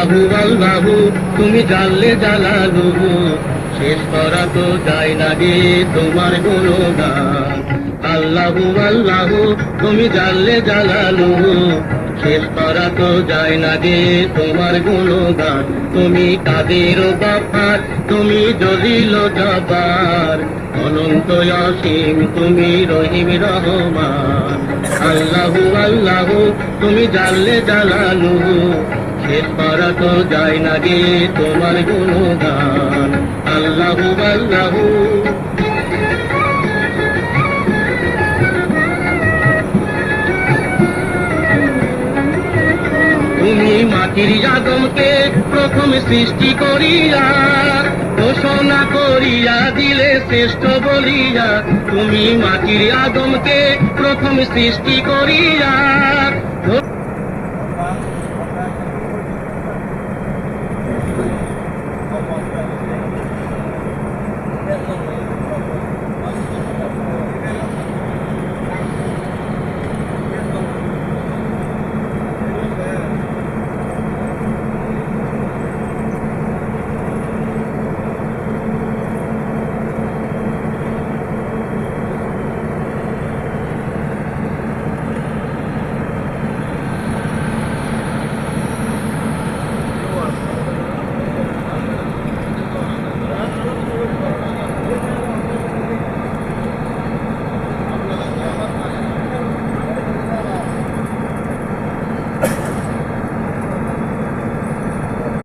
আল্লাহু আল্লাহু তুমি জানলে জালালুহু, শেষ করা তো যায় না গে তোমার গুণগান। আল্লাহু আল্লাহু তুমি জানলে জালালুহু, শেষ করা তো যায় না গে তোমার গুণগান। তুমি কাদের গফফার, তুমি জলিল জব্বার, অনন্ত অসীম তুমি রহিম রহমান। আল্লাহু আল্লাহু তুমি জানলে জালালুহু, শেষ করা তো যায় না গে তোমার গুণগান। আল্লাহু আল্লাহু তুমি মাটির আদমকে প্রথম সৃষ্টি করিয়া ঘোষণা করিয়া দিলে শ্রেষ্ঠ বলিয়া। তুমি মাটির আদমকে প্রথম সৃষ্টি করিয়া